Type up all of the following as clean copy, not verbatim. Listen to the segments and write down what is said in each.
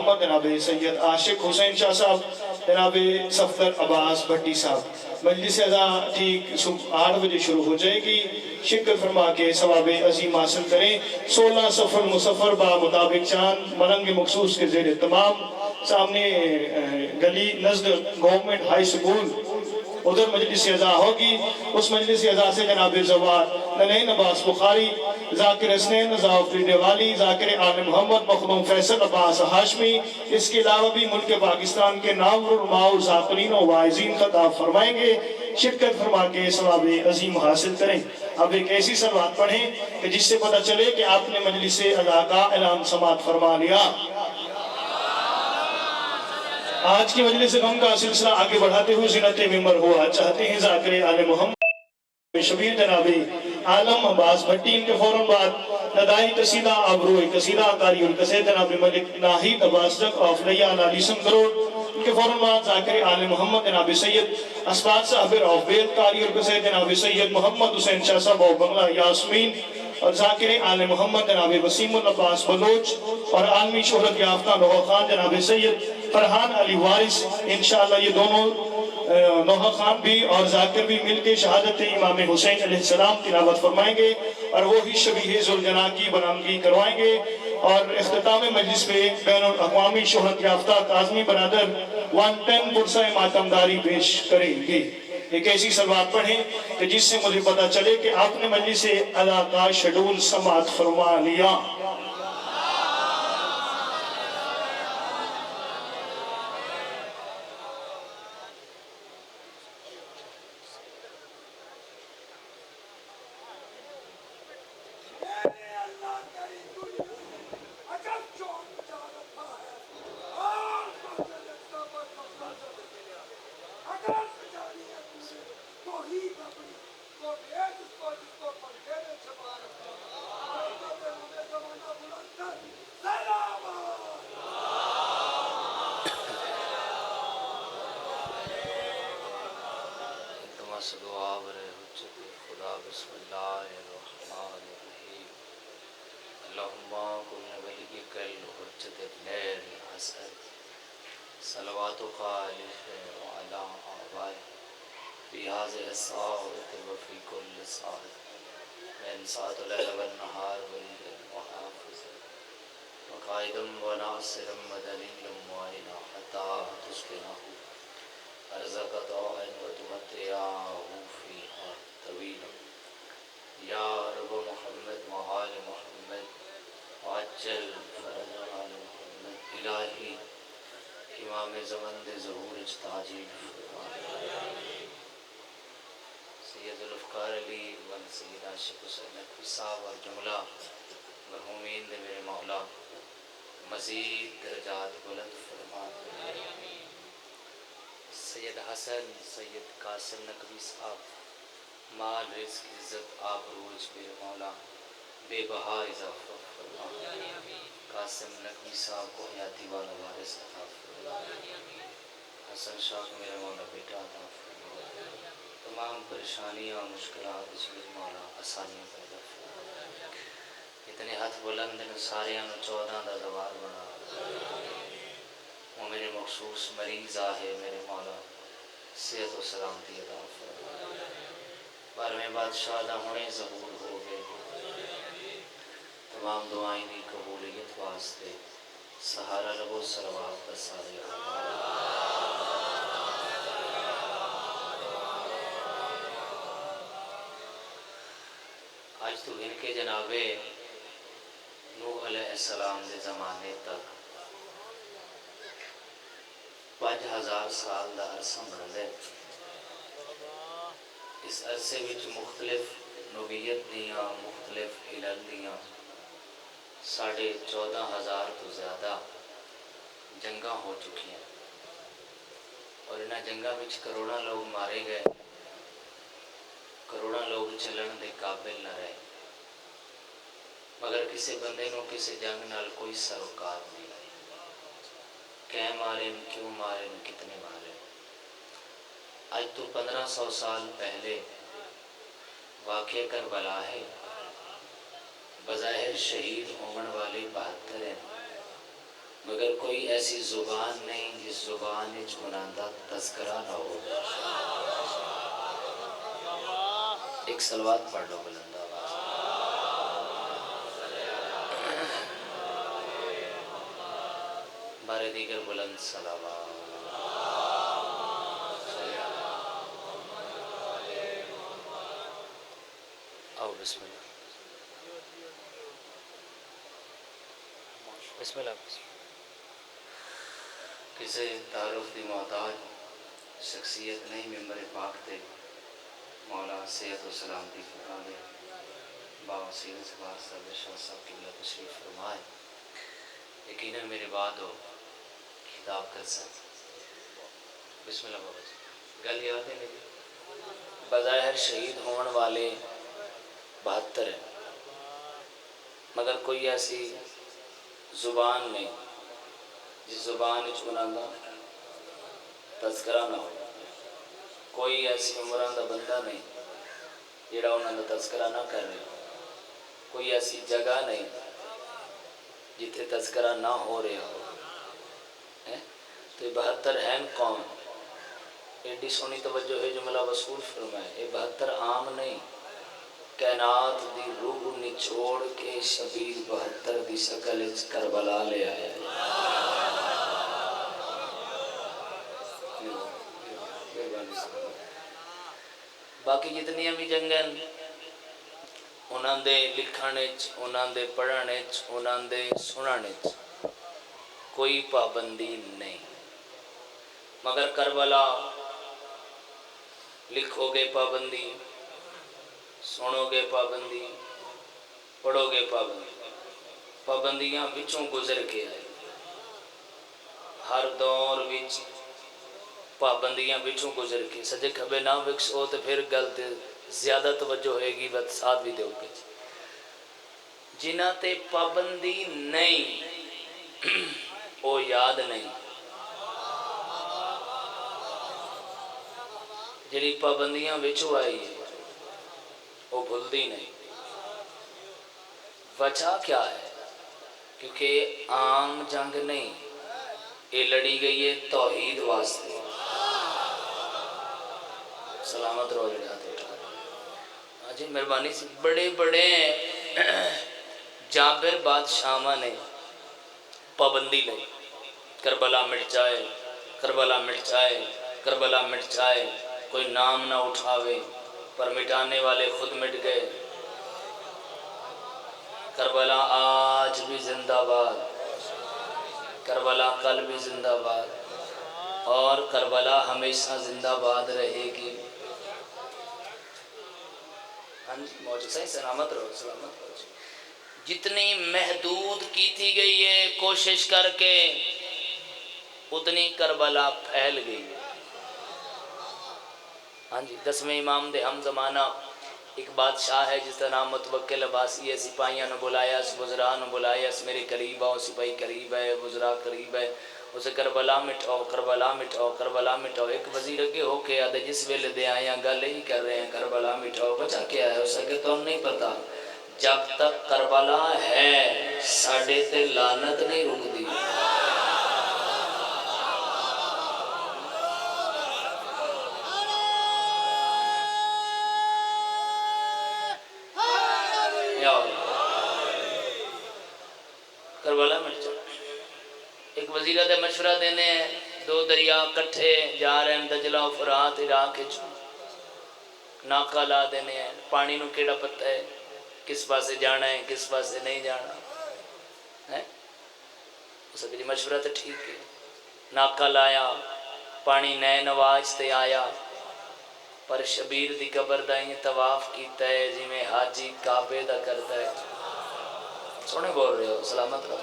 محمد جناب سید عاشق حسین شاہ صاحب، جناب صفدر عباس بھٹی صاحب۔ مجلس اذا ٹھیک صبح 8 بجے شروع ہو جائے گی، شرکت فرما کے ثواب عظیم حاصل کریں۔ 16 سفر مسفر با مطابق چاند ملنگ مخصوص کے زیر تمام، سامنے گلی نزد گورنمنٹ ہائی سکول ادھر مجلس اذا ہوگی۔ اس مجلس اذا سے جناب زوار ننین عباس بخاری، ذاکر حسنین ضیاء ڈیوالی، ذاکر آل محمد مخدوم فیصل عباس ہاشمی، اس کے علاوہ بھی ملک پاکستان کے نامور علماء ذاکرین و واعظین خطاب فرمائیں گے۔ شرکت فرما کے ثواب عظیم حاصل کریں۔ اب ایک ایسی سلوات پڑھیں کہ جس سے پتہ چلے کہ آپ نے مجلس اذا کا اعلان سماعت فرما لیا۔ آج کی مجلس غم کا سلسلہ آگے بڑھاتے ہوئے زینت ممبر ہوا چاہتے ہیں ذاکر آل محمد شبیر جناب عالم عباس بھٹی، ان کے فوراً بعد ندائی قصیدہ آبروئی قصیدہ قاری القصید جناب ملک ناہید عباس جک آف لیان علی سنگروڑ، ان کے فوراً بعد ذاکر آل محمد جناب سید اسباد صاحب آف بیت قاری القصید جناب سید محمد حسین شاہ صاحب آف بنگلہ یاسمین، اور ذاکر آل محمد جناب وسیم العباس بلوچ، اور عالمی شہرت یافتہ نوحہ خان جناب سید فرحان علی وارث۔ انشاءاللہ یہ دونوں نوحہ خان بھی اور ذاکر بھی مل کے شہادت امام حسین علیہ السلام تلاوت فرمائیں گے، اور وہی شبیہ ذوالجناح کی برآمدگی کروائیں گے، اور اختتام مجلس پہ بین الاقوامی شہرت یافتہ کاظمی برادر 110 پرسہ ماتمداری پیش کریں گے۔ ایک ایسی سلوات پڑھیں کہ جس سے مجھے پتا چلے کہ آپ نے مجلس اذا کا شیڈول سماعت فرما لیا۔ بسم اللہ الرحمن الرحیم اللہم کن ولیک الحجت ابن الحسن صلواتک علیہ وعلا آبائہ فی هذه الساعة وفی کل ساعة من ساعة اللیل والنہار ولیل وحافظ وقائد وناصر ودلیل معینا حتی تسکنہ ارزق طوعا وتمتعہ فیہا طویلا یا رب محمد وآل محمد وعجل فرج آل محمد الہی امام زمن دے ظہور اجتاجی سید الافکار علی ون سید عاشق حسین نقوی صاحب اور جملہ مرحومین دے میرے مولا مزید درجات بلند فرما۔ سید حسن سید قاسم نقوی صاحب مال رزق عزت آبروج میرے مولا بے بہا اضافہ فرما۔ قاسم نقوی صاحب کو حیاتی والا وارث عطا فرما۔ حسن شاہ کو میرے مولا بیٹا عطا فرما۔ تمام پریشانیاں اور مشکلات اس میرے مولا آسانیاں پیدا فرما۔ اتنے ہاتھ بلند ہیں سارے 14 دا دوار بنا۔ وہ میرے مخصوص مریض آہے میرے مولا صحت و سلامتی عطا فرما۔ 12ویں بادشاہ دا ہونے ظہور ہو گئے، تمام دعائیں کی قبولیت واسطے سہارا لگو سلوات کا سارے آج تو ان کے جناب نوح علیہ السلام دے زمانے تک 5000 سال دا عرصہ بن دے۔ اس عرصے وچ مختلف نبیت دیاں مختلف علل دیاں 14,500 تو زیادہ جنگاں ہو چکی ہیں، اور انہاں جنگاں وچ کروڑاں لوگ مارے گئے، کروڑاں لوگ چلن دے قابل نہ رہے، مگر کسی بندے نو کسی جنگ نال کوئی سروکار نہیں آئی۔ کہیں مارے کیوں مارے کتنے مارے۔ آج تو 1500 سال پہلے واقع کربلا ہے، بظاہر شہید ہونے والے 72 ہیں، مگر کوئی ایسی زبان نہیں جس زبان وچ انہاں دا تذکرہ نہ ہو. ایک صلوات پڑھ لو بلند آواز. بارے دیگر بلند صلوات. آؤ بسم اللہ. بسم اللہ. کسی تعارف دی محتاج شخصیت نہیں ممبر پاک تے مولا صحت و سلامتی فرمائے. بابا سید سبار صاحب شاہ صاحب کی اللہ تشریف فرمائے. یقیناً میرے بعد ہو خطاب کر سکتے. بسم اللہ بابا جی. گل یاد ہے میری. بظاہر شہید ہون والے 72 ہیں مگر کوئی ایسی زبان نہیں جس زبان وچ انہاں دا تذکرہ نہ ہو. کوئی ایسی عمران دا بندہ نہیں جڑا انہاں دا تذکرہ نہ کر رہا. کوئی ایسی جگہ نہیں جتھے تذکرہ نہ ہو رہا ہو. تو یہ 72 ہیں کون؟ ایڈی سونی توجہ ہے جملہ وصول فرمائے. یہ 72 عام نہیں. کائنات دی روح نچوڑ کے شبیر 72 دی شکل وچ کربلا لے آیا ہے. باقی جتنی بھی جنگیں انہاں دے لکھن وچ انہاں دے پڑھن وچ انہاں دے سنن وچ کوئی پابندی نہیں. مگر کربلا لکھو گے پابندی, سنو گے پابندی, پڑھو گے پابندی. پابندیاں وچوں گزر کے آئے. ہر دور وچ پابندیاں وچوں گزر کے سجے کھبے نہ وکسو تو پھر گل تے زیادہ توجہ ہوئے گی. بات ساتھ بھی دو گے. جنہ تے پابندی نہیں وہ یاد نہیں. جڑی پابندیاں وچوں آئی ہے وہ بھلدی نہیں. وجہ کیا ہے؟ کیونکہ عام جنگ نہیں, یہ لڑی گئی ہے توحید واسطے. سلامت رہو جڑے ہاتھ اٹھا. ہاں جی مہربانی سے. بڑے بڑے جابر بادشاہ نے پابندی لئی. کربلا مٹ جائے, کربلا مٹ جائے, کربلا مٹ جائے. کوئی نام نہ اٹھاوے, پر مٹانے والے خود مٹ گئے. کربلا آج بھی زندہ باد, کربلا کل بھی زندہ باد, اور کربلا ہمیشہ زندہ باد رہے گی. ہاں جی موجود صحیح. سلامت رہو, سلامت رہو. جتنی محدود کی تھی گئی ہے کوشش کر کے اتنی کربلا پھیل گئی. ہاں جی 10ویں امام دے ہم زمانہ ایک بادشاہ ہے جس کا نام متوکل عباسی ہے. سپاہیاں نے بلایا, وزراء نے بلایا, میرے قریب آؤ. سپاہی قریب ہے, وزراء قریب ہے. اسے کربلا مٹھاؤ, کربلا مٹھاؤ, کربلا مٹھاؤ. ایک وزیر اگے ہو کے آدھے جس ویلے دے آئے ہیں گل ہی کر رہے ہیں کربلا مٹھاؤ. وجہ کیا ہے؟ اسے کہ تو نہیں پتا. جب تک کربلا ہے ساڑھے تے لعنت نہیں رک دی. کربلا مٹ جائے. ایک وزیرہ دے مشورہ دینے ہیں. 2 دریا کٹھے جا رہے ہیں, دجلہ و فرات عراق. ناکہ لا دینے ہیں. پانی نو کیڑا پتہ ہے کس پاسے جانا ہے کس پاسے نہیں جانا ہے. اس کے مشورہ تو ٹھیک ہے. ناکہ لایا, پانی نئے نواز تے آیا, پر شبیر دی قبر دا ہی طواف کیتا ہے جی میں حاجی کعبے دا کرتا ہے. سونے بول رہے ہو, سلامت رہو.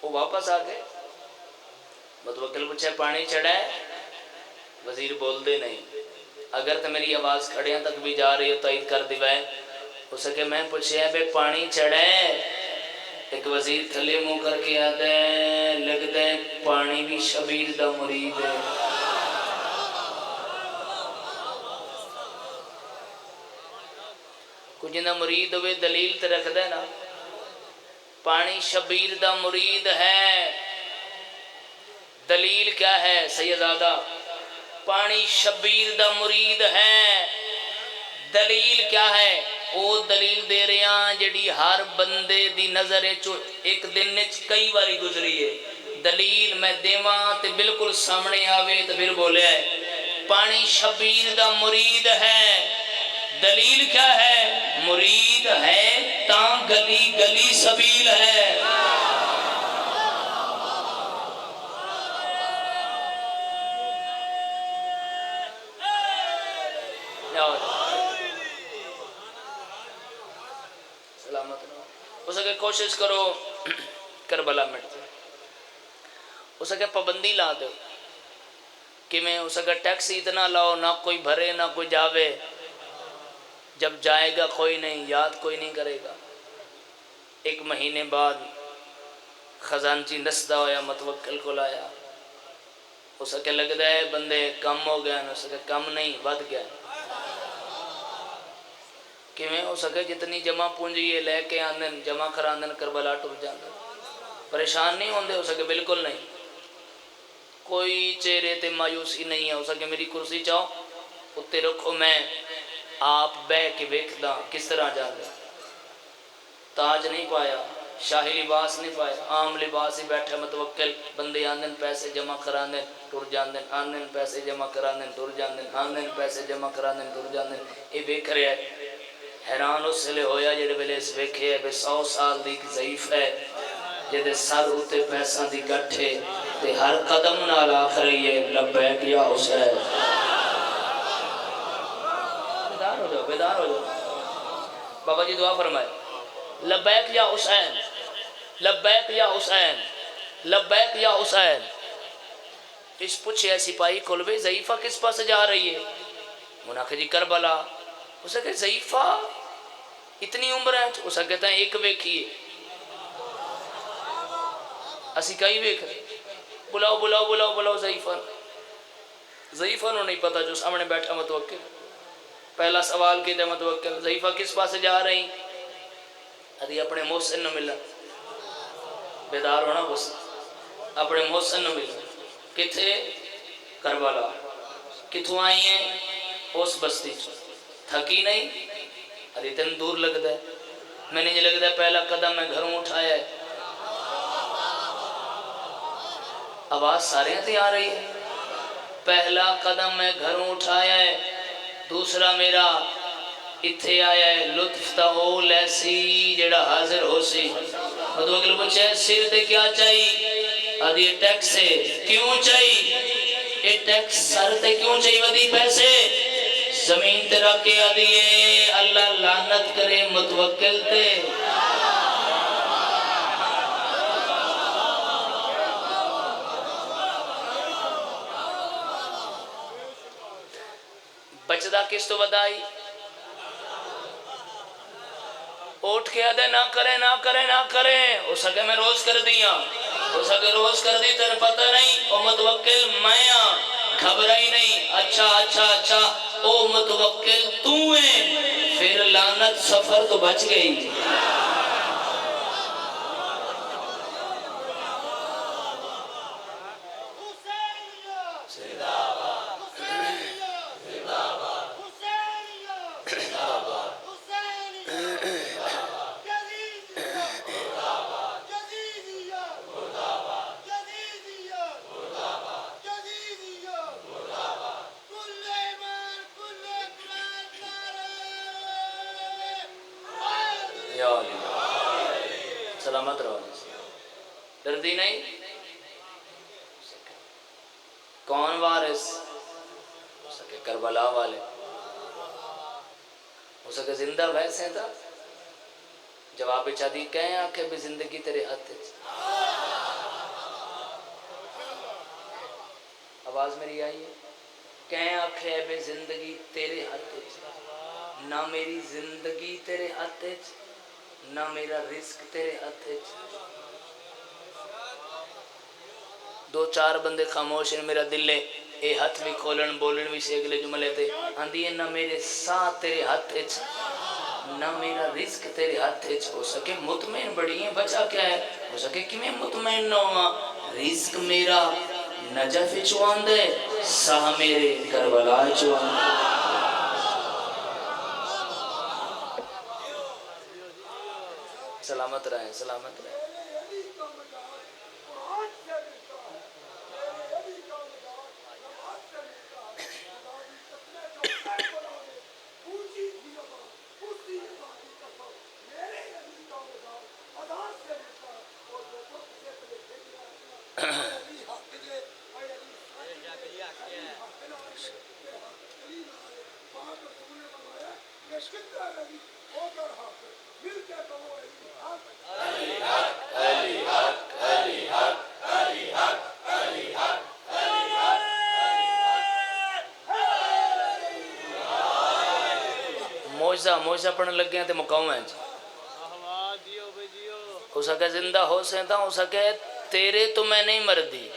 وہ واپس آ گئے. متوکل پوچھے پانی چڑھا ہے؟ وزیر بول دے نہیں. اگر تو میری آواز کھڑیاں تک بھی جا رہی ہو تائید کر دیوائے. ہو سکے میں پوچھے بے پانی چڑھا ہے؟ ایک وزیر تھلے منہ کر کے آتا ہے لگتا ہے پانی بھی شبیر دا مرید ہے. کچھ نہ مرید ہوئے دلیل تے رکھ دے نا. پانی شبیر دا مرید ہے، دلیل کیا ہے سیدزادہ؟ پانی شبیر دا مرید ہے، دلیل کیا ہے؟ وہ دلیل دے رہے ہیں جڑی ہر بندے دی نظر ایک دن کئی باری گزری ہے۔ دلیل میں دیواں تے بالکل سامنے آوے تو پھر بولے ہے پانی شبیر دا مرید ہے، دلیل کیا ہے؟ مرید ہے تاں گلی گلی سبیل ہے۔ سلامت رہو، اس کے کوشش کرو کربلا مٹ جائے، اس کے پابندی لا دو کہ میں اس کا ٹیکسی اتنا لاؤ نہ کوئی بھرے نہ کوئی جاوے، جب جائے گا کوئی نہیں، یاد کوئی نہیں کرے گا۔ ایک مہینے بعد خزانچی نسدہ ہویا متوکل کو لایا، اس کے لگتا ہے بندے کم ہو گئے، اس کے کم نہیں ود گئے، کہ میں اس کے جتنی جمع پونجی یہ لے کے آندن جمع کراندن کربلا ٹر جاندن، پریشان نہیں ہوندے اس کے بالکل نہیں، کوئی چہرے تے مایوسی نہیں ہے، اس کے میری کرسی چاہو اتے رکھو، میں آپ بے کے ویکھدا کس طرح جاندے، تاج نہیں پایا، شاہی لباس نہیں پایا، عام لباس ہی بیٹھے متوکل، بندے آندن پیسے جمع کراندن ٹر جاندن، آندن پیسے جمع کراندن ٹر جاندن، آندن پیسے جمع کراندن ٹر جاندن، یہ ویکھ رہے ہے۔ حیران اس لئے ہویا جڑے ویلے اس ویکھے ہے بے 100 سال دی ضعیف ہے، جدے سر ہوتے پیسہ دی گٹھے تے ہر قدم نال آخ رہی ہے لبیک یا حسین۔ بیدار ہو جاؤ، بیدار ہو جاؤ، بابا جی دعا فرمائے، لبیک یا حسین، لبیک یا حسین، لبیک یا حسین۔ اس پوچھے سپاہی کھلوے ضعیفہ کس پاس جا رہی ہے؟ مناخ جی کربلا۔ اسے کہ ضعیفہ اتنی عمر ہے؟ اسے کہتا ہے ایک ویکھیے، اسی کئی ویکھ رہے، بلاؤ بلاؤ بلاؤ بلاؤ ضعیفہ۔ ضعیفہ نو نہیں پتا جو سامنے بیٹھا متوکل، پہلا سوال کیتے متوکل ضعیفہ کس پاس جا رہی؟ ادھی اپنے محسن نو ملا، بیدار ہونا بس، اپنے محسن نو ملا، کتھے؟ کربلا۔ کتھوں آئی ہیں؟ اس بستی تھکی نہیں، ارے اتن دور لگتا ہے، میں نے یہ لگتا ہے پہلا قدم میں گھروں اٹھایا ہے، آواز سارے ہاتھ آ رہی ہے، پہلا قدم میں گھروں اٹھایا ہے، دوسرا میرا اتھے آیا ہے، لطف تا ہو لیسی جڑا حاضر ہو سی۔ مدوکل پوچھے سر تے کیا چاہی؟ ادھی ٹیکس سے کیوں چاہی؟ یہ ٹیکس سر تے کیوں چاہی ودی پیسے؟ زمین تے رکھے ادھیے اللہ لعنت کرے متوکل تے۔ بچدہ کس تو بدائی؟ اٹھ کے آدھے نہ کریں نہ کریں نہ کریں، ہو سکے میں روز کر دیا، ہو سکے روز کر دی تر پتہ نہیں، او متوکل میں گھبرائی نہیں، اچھا اچھا اچھا او متوکل تو ہیں، پھر لعنت سفر تو بچ گئی۔ سلامت رہو، دردی نہیں؟ کون وارث؟ ہو سکے کربلا والے، ہو سکے زندہ ویسے تھا، جواب چاہتی کہیں آنکھیں بھی زندگی تیرے ہاتھ ہے۔ آواز میری آئی ہے؟ کہیں آنکھیں بھی زندگی تیرے ہاتھ ہے، نہ میری زندگی تیرے ہاتھ ہے نہ میرا رزق تیرے ہاتھ ہے۔ دو چار بندے خاموش ہیں، میرا دل ہے اے ہاتھ بھی کھولن بولن بھی سے اگلے جملے تھے آندھی ہے نہ میرے ساتھ تیرے ہاتھ ہے نہ میرا رزق تیرے ہاتھ وچ ہو سکے مطمئن بڑی ہیں بچا کیا ہے ہو سکے کہ میں مطمئن نہ ہوا رزق میرا نجف چواند ہے ساہ میرے کربلا چواند ہے سلامت رہیں سلامت رہیں موجزہ پڑھنے لگ گئے تھے مقام ہیں ہو سکے زندہ ہو سکتا ہو سکے تیرے تو میں نہیں مردی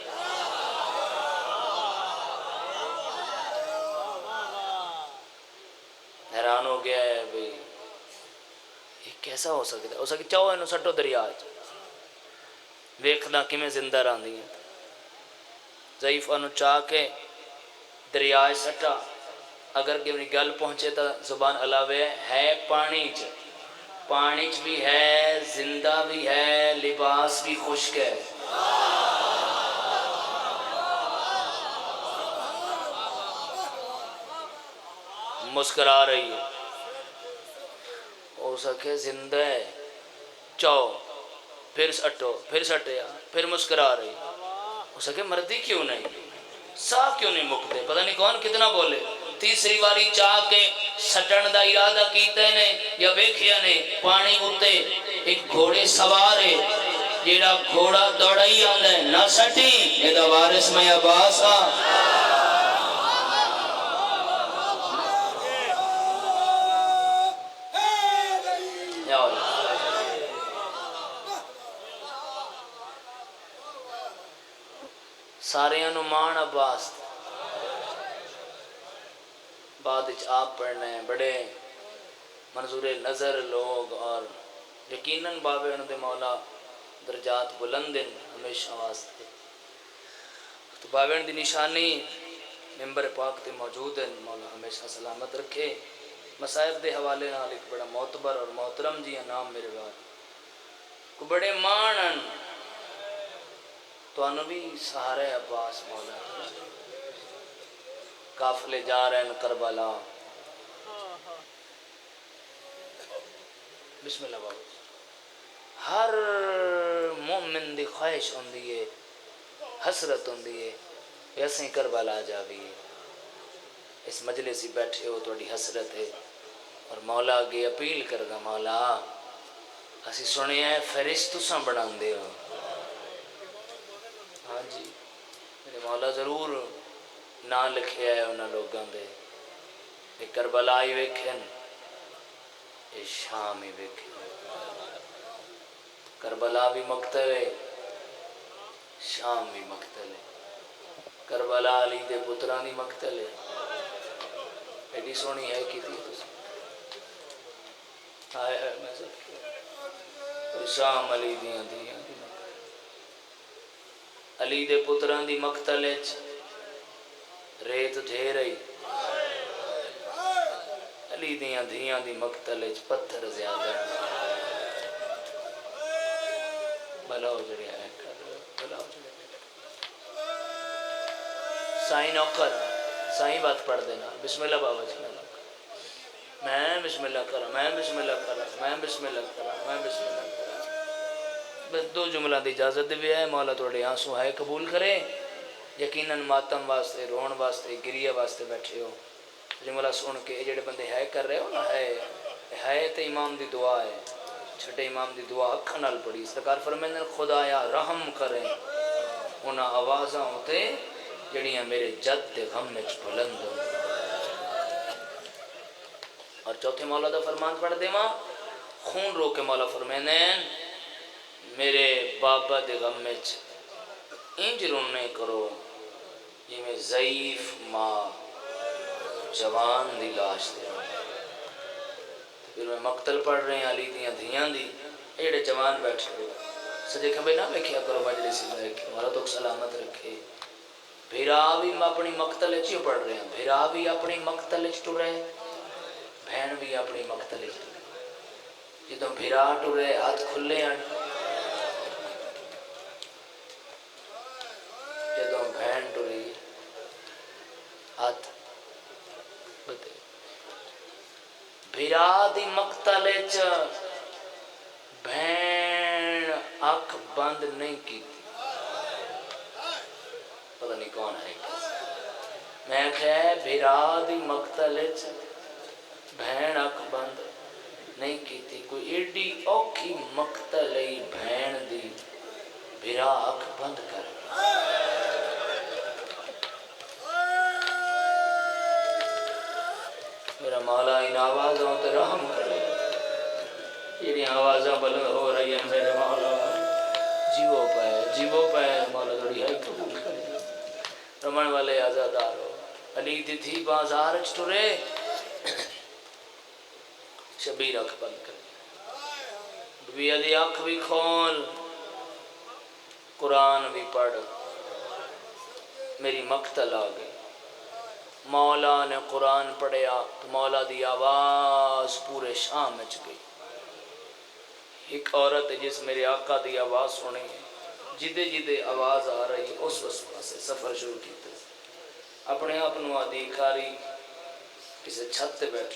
حیران ہو گیا ہے بھئی یہ کیسا ہو سکتا ہے ہو سکے چاہو انہوں سٹو دریا ویکھنا کی میں زندہ رہن دی ضعیف انہوں چاہ کے دریائے سٹا اگر کہ اپنی گل پہنچے تا زبان علاوہ ہے پانی چ بھی ہے زندہ بھی ہے لباس بھی خشک ہے مسکرا رہی ہے ہو سکے زندہ ہے چاہو پھر سٹو پھر سٹیا پھر مسکرا رہی ہو سکے مردی کیوں نہیں ساہ کیوں نہیں مکتے پتہ نہیں کون کتنا بولے تیسری باری چاہ کے سٹن دا ارادہ کیتے نے یا بیکھیا نے پانی اتے ایک گھوڑے سوار ہے جیڑا گھوڑا دوڑا ہی آندا ہے نہ سٹی یہ دا وارث میں عباس آ یا اللہ سارے انمان عباس بعد آپ پڑھنے ہیں بڑے منظور نظر لوگ اور یقیناً بابے انہوں دے مولا درجات بلندن ہمیشہ واسطے تو بابے انہوں دی نشانی ممبر پاک تے موجود ہیں مولا ہمیشہ سلامت رکھے مسائب دے حوالے نال ایک بڑا معتبر اور محترم جی نام میرے بعد کو بڑے مانن تو انہوں بھی سہارے عباس مولا قافلے جا رہے ہیں کربلا بسم اللہ بابا ہر مومن دی خواہش ہوندی ہے حسرت ہوندی ہے کہ اسیں کربلا جاوی اس مجلس ہی بیٹھے ہو تھوڑی حسرت ہے اور مولا اگے اپیل کردا مولا اسی سنے ہیں فرشتہ تساں بناندے ہو ہاں جی میرے مولا ضرور نہ لکھیا ہے انہاں لوگاں دے ایک کربلا ہی ویکھن اے شام ہی ویکھن کربلا بھی مقتل ہے شام بھی مقتل ہے کربلا علی دے پتران دی مقتل ہے ایڈی سونی ہے کی تھی آئے ہے میں سب شام علی دیاں علی دے پتران دی مقتل ہے ریت ڈھیر رہی علی دیاں دھیاں دی مقتل ہے پتھر زیادہ بھلا ہو جڑیا ہے بھلا ہو جڑیا سائیں نوکر سائیں بات پڑھ دینا بسم اللہ بابا جی میں بسم اللہ کرا میں بسم اللہ کرا میں بسم اللہ کرا میں بسم اللہ کرا بس دو جملہ دی اجازت بھی ہے مولا توڑے آنسو ہے قبول کرے یقیناً ماتم واسطے رون واسطے گریہ واسطے بیٹھے ہو جملہ سن کے جڑے بندے ہے کر رہے ہو نا ہے تے امام دی دعا ہے چھٹے امام دی دعا اکھا نال پڑی سرکار فرمائیں خدایا رحم کریں انہاں آوازاں ہوتے جڑیاں میرے جد دے غم میں بلند ہوں اور چوتھے مولا دا فرمان پڑھ دے ماں خون رو کے مولا فرمائیں میرے بابا دے غم میں انج رونے کرو یہ میں ضعیف ماں جوان دی لاش دے پھر میں مقتل پڑھ رہے ہیں علی دیاں دھیاں دی ایڑے جوان بیٹھے ہوئے سجے کھبے نہ بیکھیا کرو مجلس میں کہ ہمارا تو سلامت رکھے بھیرا بھی اپنی مقتل چیو پڑھ رہے ہیں بھیرا بھی اپنی مقتل ٹرے بہن بھی اپنی مقتل ٹرے جدوں بھیرا ٹرے ہاتھ کھلے ہیں جدوں بہن ٹری ہاتھ بدے بھیرا دی مقتل بہن اکھ بند نہیں کی پتہ نہیں کون ہے میں کہے بھیرا دی مقتل بہن اکھ بند نہیں کی تھی کوئی ایڈی اوکھی مقتل بہن دی بھیرا اکھ بند کر میرا مولا ان آوازوں تے رحم کرے یہ آوازیں بلند ہو رہی ہیں میرے مولا جیو پہ مولا گڑی ہے قبول کرے رمن والے آزادار ہو علی دی تھی بازار ٹرے شبیر اکھ بند کرے بی علی اکھ بھی کھول قرآن بھی پڑھ میری مقتل آ گئی مولا نے قرآن پڑھیا تو مولا دی آواز پورے شام میں گئی ایک عورت جس میرے آقا دی آواز سنی ہے جدے جدے آواز آ رہی اس پاسے سفر شروع کیتے اپنے آپ نو آدھی کاری کسی چھت تے بیٹھ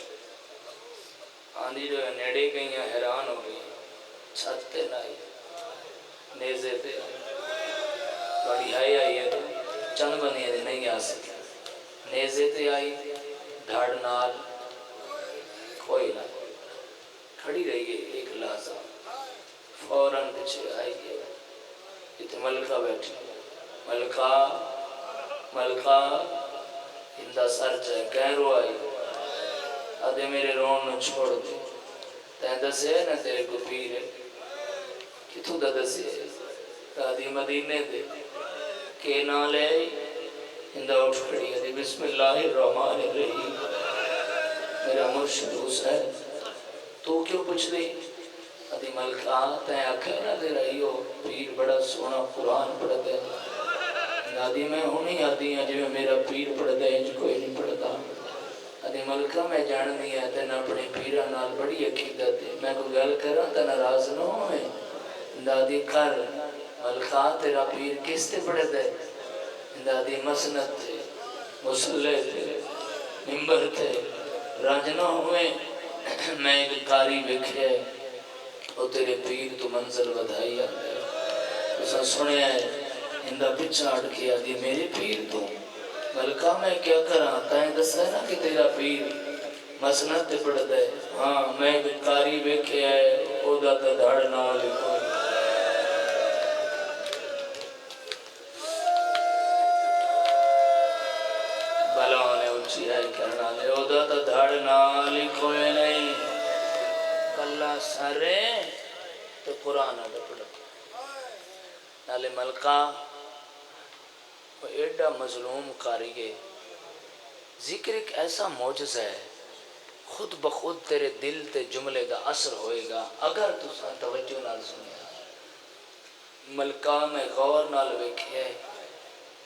آندھی جو ہے نیڑے گئی ہیں حیران ہو گئی چھت تے لائی نیزے تے بڑی آئی ہے تو چند بنی ہے نہیں آ سکے نیزے تے آئی دھڑ نال کوئی نہ کھڑی رہی ہے ایک لحظہ فوراً پیچھے آئی ہے اتنے ملکہ بیٹھی ملکہ اندہ سر چاہے کہیں رو آئی آدھے میرے رون نو چھوڑ دے تین دسے ہے نا تیرے کو پیر ہے کتوں دا دسے ہے آدھی مدینے دے کہ نہ لے اندہ اٹھ کھڑی ہے بسم اللہ الرحمن الرحیم میرا مرشد حسین تو کیوں پوچھ دی ادھی ملکہ تین آکھے نہ دے رہی ہو پیر بڑا سونا قرآن پڑھ دے دادی میں ہونی آدھی ہیں جو میرا پیر پڑھ دے انج کوئی نہیں پڑھتا ادھی ملکہ میں جان نہیں ہے تین اپنے پیرہ نال بڑی عقیدت ہے میں کوئی گل کرا تین ناراض نہ ہوئے دادی کر ملکہ تیرا پیر کس تے پڑھ دے دادی مسند تھے مسلح تھے ممبر تھے رنجنہ ہوئے میں ایک کاری بکھے وہ تیرے پیر تو منزل بدھائی آتے اسا سنے ہے اندہ پچھا اٹھ کیا دی میرے پیر تو ملکہ میں کیا کراں تائیں دس ہے نا کہ تیرا پیر مسند تے پڑھ دے ہاں میں ایک کاری بکھے ہے او دا تا دھاڑ نہ لکھو کرنا لے او دا تا دھڑ نالی کوئی نہیں کلا سارے تو قرآن ڈپڑ نالے ملکہ وہ ایڈا مظلوم کاری گے ذکر ایک ایسا معجزہ ہے خود بخود تیرے دل تے جملے دا اثر ہوئے گا اگر تو سن توجہ نال سنیا ملکہ میں غور نال ویکھے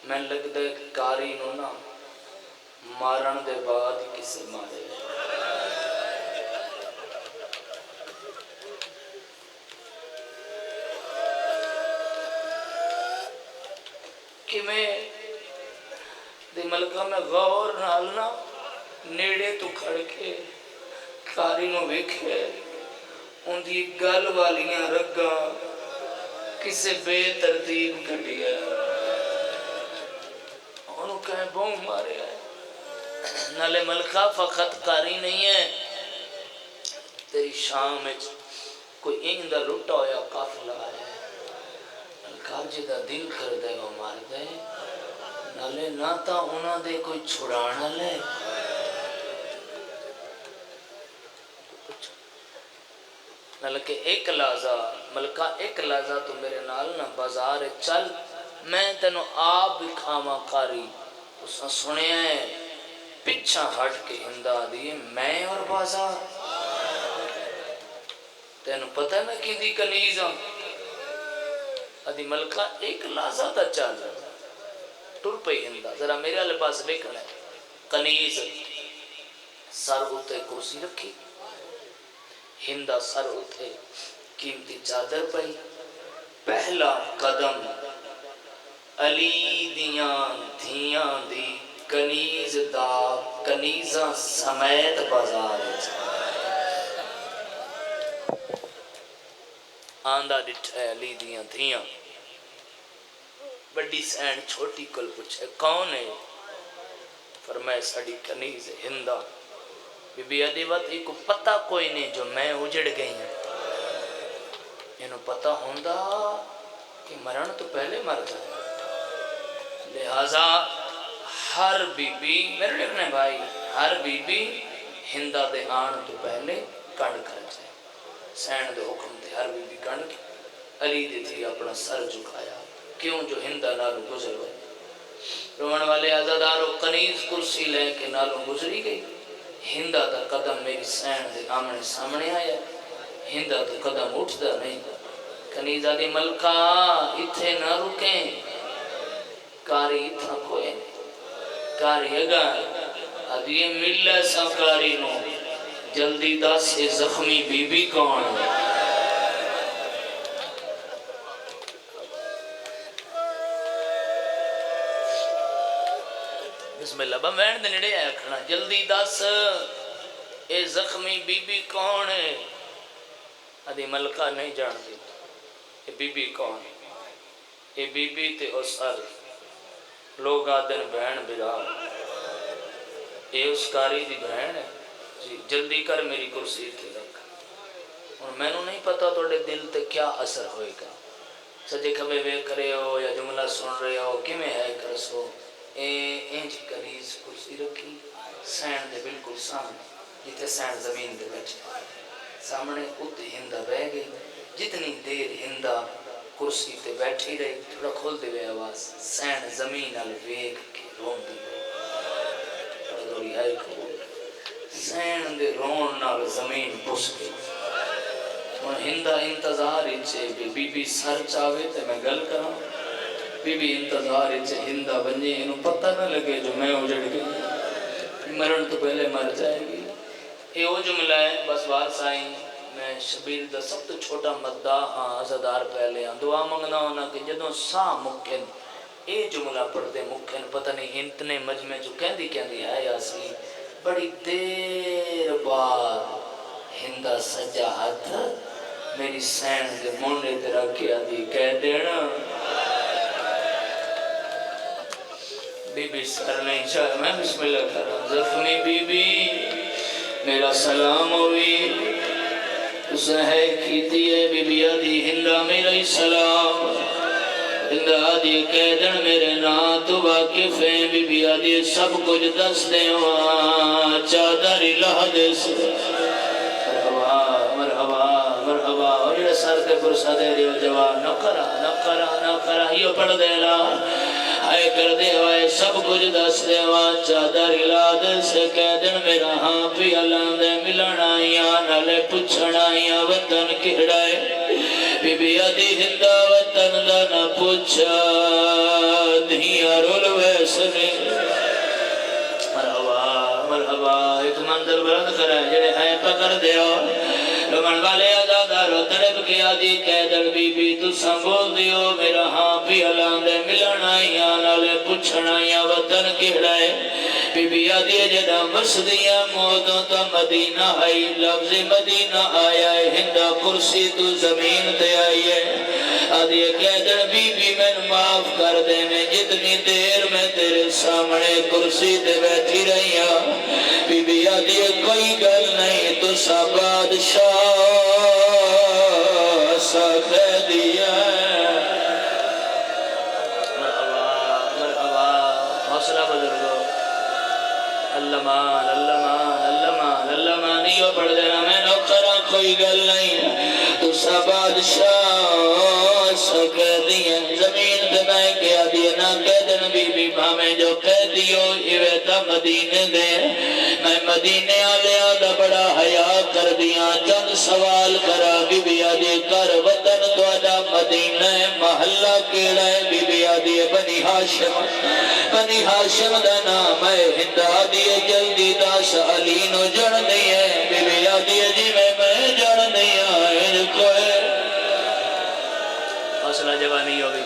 میں لگ دے کاری نو نا مارن دے بعد کسے مارے کہ میں دے ملکہ میں غور نالنا نیڑے تو کھڑ کے کاری نو ویکھے ان دی گل والیاں رگا کسے بے ترتیب کٹیا انہوں کہیں بہوں مارے آئے نالے ملکہ فقط کاری نہیں ہے تیری شام میں کوئی ایندہ لٹا ہویا قافلہ ہے ملکہ جدہ دل کر دے وہ مار دے نالے نہ تا انہاں دے کوئی چھڑانا لے نالے کہ ایک لازہ ملکہ ایک لازہ تو میرے نال نہ بازار چل میں تینو آپ بھی کھاما کاری اس نے سنے ہیں پچھا ہٹ کے امدادی میں اور بازار تینوں پتہ میں کیندی کنیز ہوں ادھی ملکہ ایک لحظہ تا چل ٹر پئی ہندا ذرا میرے والے پاس دیکھنا ہے کنیز سر اتے کرسی رکھی ہندا سر اتے قیمتی چادر پئی پہلا قدم علی دیاں دھیاں دی کنیز دا کنیزاں سمیت بازار آندہ ڈٹھے علی دیاں دھیاں بڑی سین چھوٹی کل پوچھے کون ہے فرمائے ساڑی کنیز ہندا بی بی ادھی وقت ایک پتہ کوئی نہیں جو میں اجڑ گئی ہیں انہوں پتہ ہوندہ کہ مرن تو پہلے مر جائے لہذا ہر بی بی میرے لکھنے بھائی ہر بی بی ہندہ دے آن تو پہلے کنڈ کر جائے سین دے حکم دے ہر بی بی کنڈ کی علی دے تھی اپنا سر جھکایا کیوں جو ہندہ نالو گزر گئے روان والے عزادارو کنیز کرسی لے کے نالو گزری گئی ہندہ دا قدم میری سین دے آمنے سامنے آیا ہندہ دا قدم اٹھتا نہیں کنیزہ دی ملکہ اتھے نہ رکیں کاری اتھا کوئے کاری اگر ادھیے ملے سا کاری نو جلدی دا سے زخمی بی بی کون بسم اللہ بمین دے نڑے آیا کھنا جلدی دا سے اے زخمی بی بی کون ہے ادھی ملکہ نہیں جان دی اے بی بی کون اے بی بی تے اس سر لوگ آدن بہن برا اے اس کاری دی بہن ہے جی جلدی کر میری کرسی تھی رکھ اور میں نو نہیں پتا توڑے دل تے کیا اثر ہوئے گا سجے کھبے بے کرے ہو یا جملہ سن رہے ہو کی میں ہے کرسو اے انج کنیز کرسی رکھی سین دے بالکل سامنے جتے سین زمین دے بیٹھے سامنے ات ہندہ بہ گئی جتنی دیر ہندہ کرسی تے بیٹھی رہی تھوڑا کھول دے ہوئے آواز سین زمین الویگ کے رون دی دوری آئی کھول سین دے رون نال زمین پس گئی اور ہندہ انتظار اچھے بی بی سر چاہوے تے میں گل کروں بی بی انتظار اچھے ہندہ بنجے انہوں پتہ نہ لگے جو میں اجڑ گئی مرن تو پہلے مر جائے گی اے او جملہ ہے بس بار سائیں میں شبیر دا سب تو چھوٹا مدہ ہاں عزادار پہلے ہاں دعا منگنا ہونا کہ جدوں سا ممکن اے جملہ پڑھ دے ممکن پتہ نہیں انتنے مجمع جو کہندی ہے یاسین بڑی دیر بعد ہندہ سجا ہاتھ میری سین دے مونڈے تے رکھے آدھی کہہ دینا بی بی سر نہیں چاہ میں بسم اللہ کر رہا زخمی بی بی میرا سلام ہوئی اسے ہے کیتی ہے بی بی آدھی ہندہ میرا ہی سلام ہندہ آدھی قیدن میرے نا تو واقف ہیں بی بی آدھی سب کچھ دس دے وہاں چادر الہ دے سے مرحبا مرحبا مرحبا اور یہ سر کے پرسہ دے رہی ہو جواب نہ کرا یہ پڑھ دے لا آئے کر دے ہوئے سب کچھ دس دے وہاں چادر الاد سے کہہ دن میرا ہاں پی اللہ دے ملنا یا نالے پچھنا یا وطن کڑائے بی بی آدھی ہندہ وطن دا نہ پچھا دھیاں رول ویسنے مرحبا مرحبا ایک منظر برد کرے جڑے ہے پکر دے ہو رمن والے عزادارو تڑپ کے آدھی قیدر بی بی تو سنبول دیو میرا ہاں پی اللہ دے ملنا یا نالے پچھنا یا وطن کہڑائے بی بی آدھی جدہ مسدیاں موتوں تا مدینہ آئی لفظ مدینہ آیا ہے ہندہ کرسی تو زمین تے آئی ہے آدھی قیدر بی بی میں معاف کر دے میں جتنی دیر میں تیرے سامنے کرسی تے بیٹھی رہی ہوں بی بی آدھی کوئی گل نہیں تو سا بادشاہ سا کہہ دیا مرحبا حوصلہ بزرگو اللہ مان اللہ مان اللہ مان اللہ مان یہ پڑھ دینا میں نوکرہ کوئی گل نہیں تو سا بادشاہ سا کہہ دیا زمین پہ میں کہہ دیا نہ کہہ دینا بی بی بھامیں جو قیدیو ایویتا مدینے دے میں مدینے آلیا دا بڑا حیاء کر دیا چند سوال کرا بی بی آدھی کر وطن دوڑا مدینہ محلہ کیڑا ہے بی بی آدھی بنی ہاشم دا نام ہے ہندہ آدھی جلدی داس علی نو جڑ نہیں ہے بی بی آدھی جی میں جڑ نہیں آئے کوئے حوصلہ جوانی ہوگی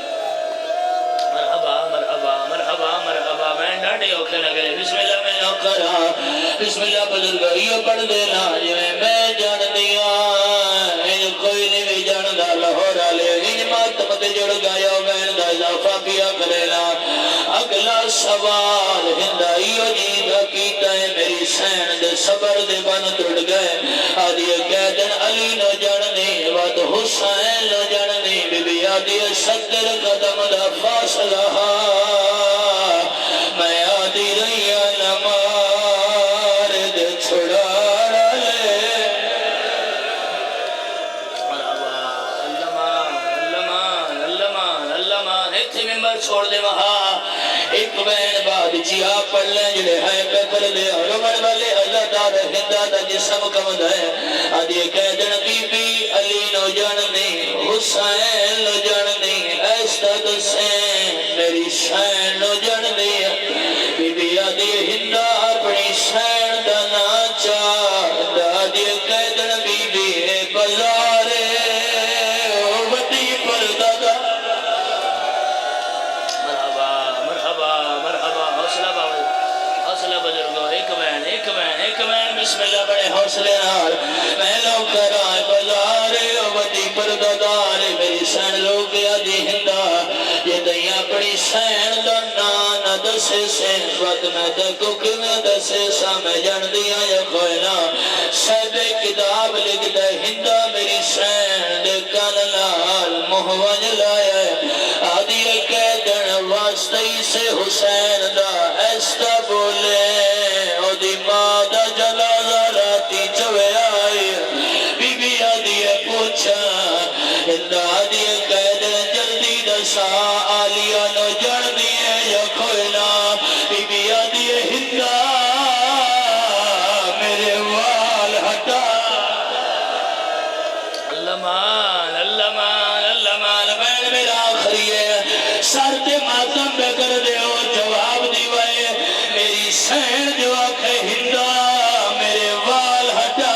مرحبا مرحبا مرحبا مرحبا میں ڈاڑے اوکھے لگے بسم اللہ میں نو کرا بسم اللہ بزرگیوں پڑھ دینا میں جان دیا کوئی نہیں بھی جان دا لاہور آلے ان ماتمت جڑ گایا وین دا اضافہ کیا کرینا اگلا سوال ہندائیو جیدہ کیتا ہے میری سین دے صبر دے بن تڑ گئے آدھی قیدن علی نو جاننی واد حسین نو جاننی بی بی آدھی 70 قدم دا فاصلہ میں آدھی رہی نمار دے چھڑا رہے اللہ ایک تھی ممبر چھوڑ دے وہاں ایک بین بعد جیا پڑھ لیں جلے ہیں پہ کر لے اور عمر والے اللہ دار ہندہ دا جسم کم دائے آدھی قیدن بی بی علی نو جاننی حسین نو جاننی ایسا دسیں میری سین نو جاننی بی بی آدھی ہندہ اپنی سین دا ناچا آدھی قیدن بی بی بزارے وڈی پردہ دا حوصلہ بزرگو ایک بین بسم اللہ بڑے حوصلے نار میں لو کرائیں بزارے وڈی پردادار میری سین لوگ آدھی ہندہ یہ دیا اپنی سین دنا دسے سے وقت میں دکو کہ میں دسے سا میں جان دیا یا کوئنا سیب کتاب لکھ دے ہندہ میری سین دے کان لال محوج لائے آدھی قیدن واسطی سے حسین دا ایستا بولے او دی مادہ جلازہ راتی چوے آئی بی بی آدھی پوچھا ہندہ آدھی قیدن جلدی دسا آلیا نو جڑ دیئے یا کوئنا بی بی آدھی ہندہ میرے وال ہٹا اللہ مان بین میرا آخری ہے سر تے ماتم بے کر دے ہو جواب دیوائے میری سین جو آکھے ہندہ میرے وال ہٹا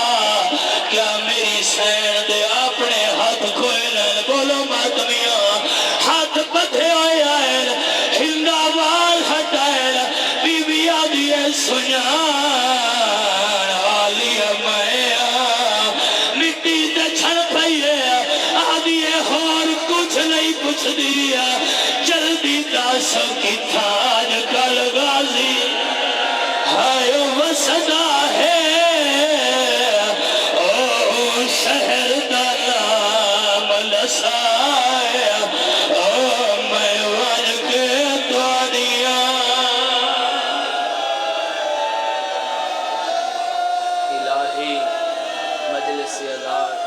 کیا میری سین دے اپنے ہاتھ کھوئلن بولو ماتمیاں ہاتھ پتھے ہوئے آئے ہندہ وال ہٹائے بی بی آدھی سنیان آلیا میں مٹی تے چھڑ پئیے آدھی اور کچھ نہیں کچھ دیا جلدی داس کی تھاج کل غازی ہائے وسدا ہے او شہر دا نام لسائے او میں وج کے دوڑیاں الہی مجلس ادار